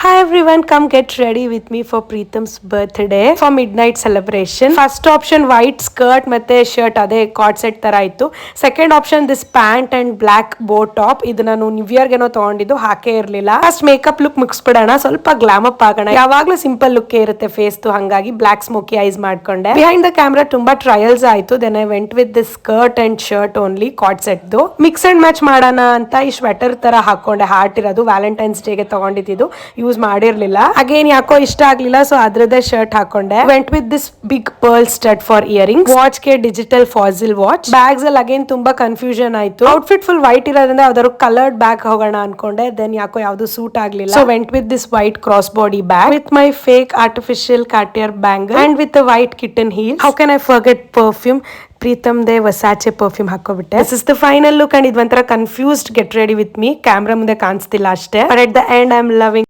Hi everyone, come get ready with me for Preetham's birthday for midnight celebration. First option white skirt ಮತ್ತೆ shirt ಅದೇ card set ತರ ಇತ್ತು. Second option this pant and black ಬೋ top. ಇದು ನಾನು new year ಗೆನೋ ತಗೊಂಡಿದ್ದು, ಹಾಕೇ ಇರ್ಲಿಲ್ಲ. First makeup look ಮುಗಿಸ್ಬಿಡೋಣ, ಸ್ವಲ್ಪ ಗ್ಲಾಮ್ ಅಪ್ ಆಗೋಣ. ಯಾವಾಗ್ಲೂ ಸಿಂಪಲ್ ಲುಕ್ ಇರುತ್ತೆ ಫೇಸ್ ತು, ಹಂಗಾಗಿ ಬ್ಲಾಕ್ ಸ್ಮೋಕಿ ಐಸ್ ಮಾಡ್ಕೊಂಡೆ. ಬಿಹೈಂಡ್ ದ ಕ್ಯಾಮ್ರಾ ತುಂಬಾ ಟ್ರಯಲ್ಸ್ ಆಯ್ತು. Then I went with this skirt and shirt only co-ord set. Mix and match ಮಾಡೋಣ ಅಂತ ಈ ಸ್ವೆಟರ್ ತರ ಹಾಕೊಂಡೆ, ಹಾರ್ಟ್ ಇರೋದು. ವ್ಯಾಲೆಂಟೈನ್ಸ್ ಡೇಗೆ ತಗೊಂಡಿದ್ದು, ಯೂಸ್ ಮಾಡಿರ್ಲಿಲ್ಲ. ಅಗೇನ್ ಯಾಕೋ ಇಷ್ಟ ಆಗ್ಲಿಲ್ಲ, ಸೊ ಅದ್ರದ್ದೇ ಶರ್ಟ್ ಹಾಕೊಂಡೆ. Went with this big pearl stud for earring. Watch ಗೆ ಡಿಜಿಟಲ್ ಫಾಸಿಲ್ ವಾಚ್. ಬ್ಯಾಗ್ಸ್ ಅಲ್ಲಿ ಅಗೇನ್ ತುಂಬಾ ಕನ್ಫ್ಯೂಷನ್ ಆಯ್ತು. ಔಟ್ಫಿಟ್ ಫುಲ್ ವೈಟ್ ಇರೋದ್ರಿಂದ ಯಾವ್ದಾದ್ರು ಕಲರ್ಡ್ ಬ್ಯಾಗ್ ಹೋಗೋಣ ಅನ್ಕೊಂಡೆ. ದೆನ್ ಯಾಕೋ ಯಾವ್ದು ಸೂಟ್ ಆಗ್ಲಿಲ್ಲ, so went with this white cross body bag with my fake artificial Cartier bangle and with white kitten heel. How can I forget perfume? ಪ್ರೀತಮ್ ದೇ Versace perfume ಹಾಕೋಬಿಟ್ಟೆ. This is the final look and ಇದು ಒಂಥರ confused get ready with me. Camera ಮುಂದೆ ಕಾಣಿಸ್ತಿಲ್ಲ ಅಷ್ಟೇ, but at the end I am loving